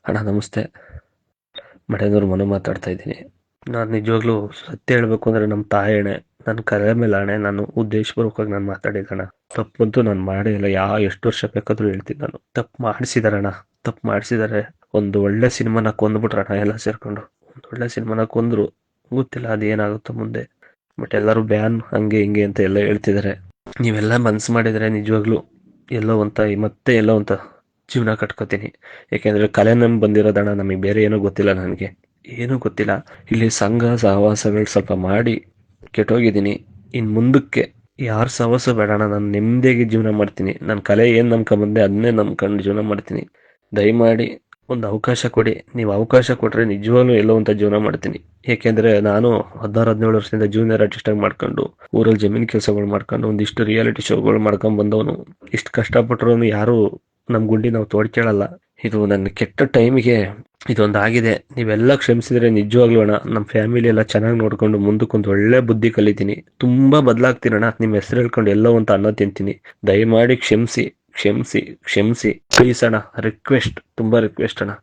ಅಣ್ಣ ನಮಸ್ತೆ. ಮಠೇಂದ್ರ ಮನು ಮಾತಾಡ್ತಾ ಇದ್ದೀನಿ. ನಾನು ನಿಜವಾಗ್ಲೂ ಸತ್ಯ ಹೇಳ್ಬೇಕು ಅಂದ್ರೆ ನಮ್ಮ ತಾಯಿ ಅಣೆ, ನನ್ನ ಕರೆ ಮೇಲೆ ಅಣೆ, ನಾನು ಉದ್ದೇಶಪೂರ್ವಕವಾಗಿ ನಾನು ಮಾತಾಡಿದ್ದಣ್ಣ. ತಪ್ಪಂತೂ ನಾನು ಮಾಡೇ ಇಲ್ಲ. ಎಷ್ಟು ವರ್ಷ ಬೇಕಾದ್ರೂ ಹೇಳ್ತೀನಿ. ನಾನು ತಪ್ಪು ಮಾಡಿಸಿದಾರಣ್ಣ, ತಪ್ಪು ಮಾಡಿಸಿದ್ದಾರೆ. ಒಂದು ಒಳ್ಳೆ ಸಿನಿಮಾನ ಕೊಂದ್ಬಿಟ್ರಣ್ಣ ಎಲ್ಲ ಸೇರ್ಕೊಂಡು. ಒಂದು ಒಳ್ಳೆ ಸಿನಿಮಾನ ಕೊಂದ್ರು. ಗೊತ್ತಿಲ್ಲ ಅದೇನಾಗುತ್ತೋ ಮುಂದೆ. ಬಟ್ ಎಲ್ಲರೂ ಬ್ಯಾನ್ ಹಂಗೆ ಹಿಂಗೆ ಅಂತ ಎಲ್ಲ ಹೇಳ್ತಿದ್ದಾರೆ. ನೀವೆಲ್ಲ ಮನ್ಸು ಮಾಡಿದರೆ ನಿಜವಾಗ್ಲೂ ಮತ್ತೆ ಎಲ್ಲೋ ಅಂತ ಜೀವನ ಕಟ್ಕೋತೀನಿ. ಯಾಕೆಂದ್ರೆ ಕಲೆ ನಮ್ಗೆ ಬಂದಿರೋದಣ್ಣ, ನಮಗೆ ಬೇರೆ ಏನೂ ಗೊತ್ತಿಲ್ಲ. ನನಗೆ ಏನೂ ಗೊತ್ತಿಲ್ಲ. ಇಲ್ಲಿ ಸಂಘ ಸಹವಾಸಗಳು ಸ್ವಲ್ಪ ಮಾಡಿ ಕೆಟ್ಟೋಗಿದ್ದೀನಿ. ಇನ್ನು ಮುಂದಕ್ಕೆ ಯಾರ ಸಹವಾಸ ಬೇಡಣ್ಣ. ನಾನು ನೆಮ್ಮದಿಯಾಗಿ ಜೀವನ ಮಾಡ್ತೀನಿ. ನನ್ನ ಕಲೆ ಏನು ನಂಬ್ಕೊಂಬಂದೆ ಅದನ್ನೇ ನಂಬ್ಕೊಂಡು ಜೀವನ ಮಾಡ್ತೀನಿ. ದಯಮಾಡಿ ಒಂದು ಅವಕಾಶ ಕೊಡಿ. ನೀವು ಅವಕಾಶ ಕೊಟ್ಟರೆ ನಿಜವಾಗ್ಲೂ ಎಲ್ಲೋ ಅಂತ ಜೀವನ ಮಾಡ್ತೀನಿ. ಏಕೆಂದರೆ ನಾನು 16-17 ವರ್ಷದಿಂದ ಜೂನಿಯರ್ ಆರ್ಟಿಸ್ಟಾಗಿ ಮಾಡ್ಕೊಂಡು ಊರಲ್ಲಿ ಜಮೀನು ಕೆಲಸಗಳು ಮಾಡ್ಕೊಂಡು ಒಂದಿಷ್ಟು ರಿಯಾಲಿಟಿ ಶೋಗಳು ಮಾಡ್ಕೊಂಡು ಬಂದವನು. ಇಷ್ಟು ಕಷ್ಟಪಟ್ಟರು ಯಾರು ನಮ್ಮ ಗುಂಡಿ ನಾವು ತೋಡ್ಕೊಳ್ಳಲ್ಲ. ಇದು ನನ್ನ ಕೆಟ್ಟ ಟೈಮಿಗೆ ಇದೊಂದು ಆಗಿದೆ. ನೀವೆಲ್ಲ ಕ್ಷಮಿಸಿದ್ರೆ ನಿಜವಾಗ್ಲೂ ಅಣ್ಣ, ನಮ್ಮ ಫ್ಯಾಮಿಲಿ ಎಲ್ಲ ಚೆನ್ನಾಗಿ ನೋಡ್ಕೊಂಡು ಮುಂದಕ್ಕೊಂದು ಒಳ್ಳೆ ಬುದ್ಧಿ ಕಲಿತೀನಿ. ತುಂಬಾ ಬದಲಾಗ್ತೀನಣ್ಣ. ನಿಮ್ಮ ಹೆಸರು ಹೇಳ್ಕೊಂಡು ಎಲ್ಲೋ ಅಂತ ಅನ್ನ ತಿಂತೀನಿ. ದಯಮಾಡಿ ಕ್ಷಮಿಸಿ ಕ್ಷಮಿಸಿ ಕ್ಷಮಿಸಿ ಪ್ಲೀಸ್ ಅಣ್ಣ. ರಿಕ್ವೆಸ್ಟ್, ತುಂಬಾ ರಿಕ್ವೆಸ್ಟ್ ಅಣ್ಣ.